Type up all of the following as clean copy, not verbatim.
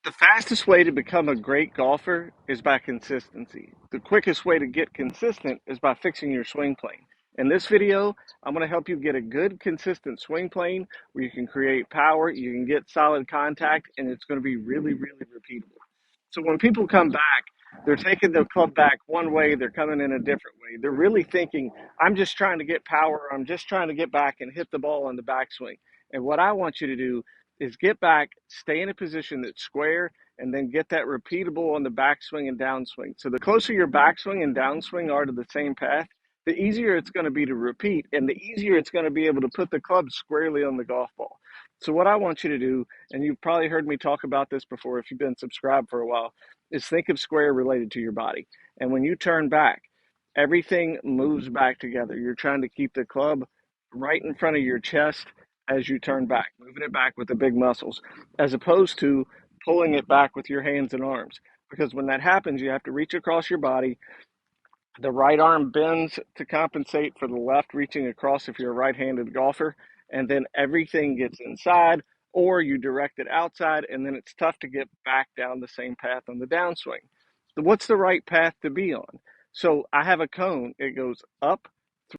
The fastest way to become a great golfer is by consistency. The quickest way to get consistent is by fixing your swing plane. In this video, I'm going to help you get a good, consistent swing plane where you can create power, you can get solid contact, and it's going to be really, really repeatable. So when people come back, they're taking their club back one way, they're coming in a different way. They're really thinking, I'm just trying to get power, I'm just trying to get back and hit the ball on the backswing. And what I want you to do is get back, stay in a position that's square, and then get that repeatable on the backswing and downswing. So the closer your backswing and downswing are to the same path, the easier it's going to be to repeat, and the easier it's going to be able to put the club squarely on the golf ball. So what I want you to do, and you've probably heard me talk about this before if you've been subscribed for a while, is think of square related to your body. And when you turn back, everything moves back together. You're trying to keep the club right in front of your chest as you turn back, moving it back with the big muscles, as opposed to pulling it back with your hands and arms. Because when that happens, you have to reach across your body. The right arm bends to compensate for the left reaching across if you're a right handed golfer. And then everything gets inside, or you direct it outside, and then it's tough to get back down the same path on the downswing. What's the right path to be on? So I have a cone. It goes up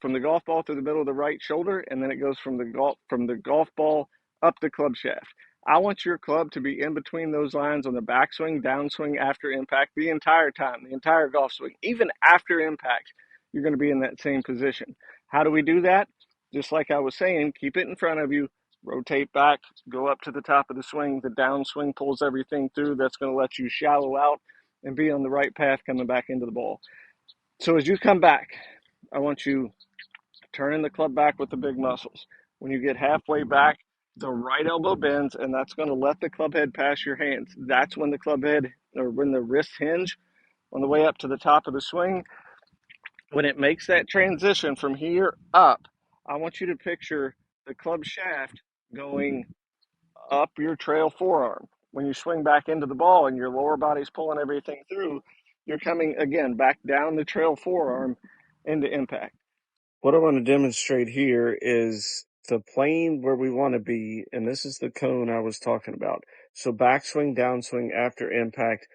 from the golf ball through the middle of the right shoulder, and then it goes from the golf ball up the club shaft. I want your club to be in between those lines on the backswing, downswing, after impact the entire time, the entire golf swing. Even after impact, you're going to be in that same position. How do we do that? Just like I was saying, keep it in front of you, rotate back, go up to the top of the swing. The downswing pulls everything through. That's going to let you shallow out and be on the right path coming back into the ball. So as you come back, I want you turning the club back with the big muscles. When you get halfway back, the right elbow bends, and that's going to let the club head pass your hands. That's when the club head or when the wrists hinge on the way up to the top of the swing. When it makes that transition from here up, I want you to picture the club shaft going up your trail forearm. When you swing back into the ball and your lower body's pulling everything through, you're coming again back down the trail forearm into impact. What I want to demonstrate here is the plane where we want to be, and this is the cone I was talking about. So backswing, downswing, after impact,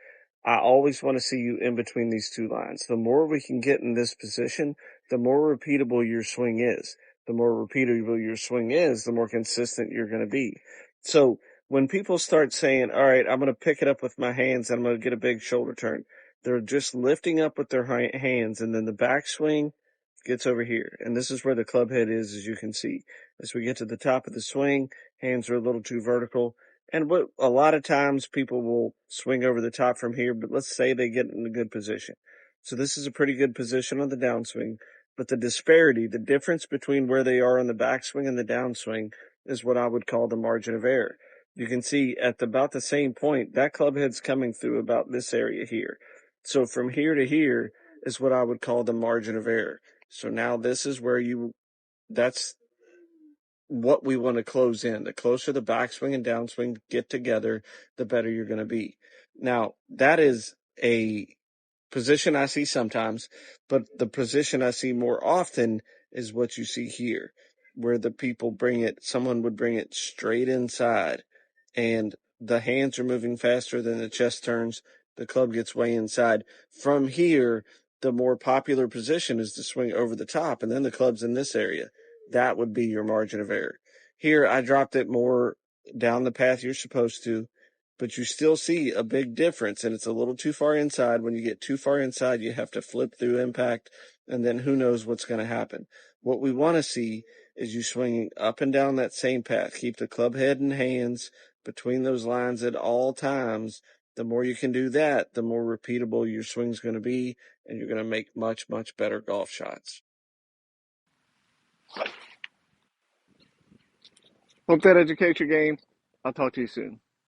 I always want to see you in between these two lines. The more we can get in this position, the more repeatable your swing is. The more repeatable your swing is, the more consistent you're going to be. So when people start saying, all right, I'm going to pick it up with my hands and I'm going to get a big shoulder turn, they're just lifting up with their hands, and then the backswing gets over here. And this is where the club head is, as you can see. As we get to the top of the swing, hands are a little too vertical. And what a lot of times people will swing over the top from here, but let's say they get in a good position. So this is a pretty good position on the downswing, but the disparity, the difference between where they are on the backswing and the downswing is what I would call the margin of error. You can see at about the same point, that club head's coming through about this area here. So from here to here is what I would call the margin of error. So now this is where that's what we want to close in. The closer the backswing and downswing get together, the better you're going to be. Now, that is a position I see sometimes, but the position I see more often is what you see here, where the people someone would bring it straight inside, and the hands are moving faster than the chest turns. The club gets way inside. From here, the more popular position is to swing over the top, and then the club's in this area. That would be your margin of error. Here, I dropped it more down the path you're supposed to, but you still see a big difference, and it's a little too far inside. When you get too far inside, you have to flip through impact, and then who knows what's going to happen. What we want to see is you swinging up and down that same path. Keep the club head and hands between those lines at all times. The more you can do that, the more repeatable your swing's going to be, and you're going to make much, much better golf shots. Hope that educates your game. I'll talk to you soon.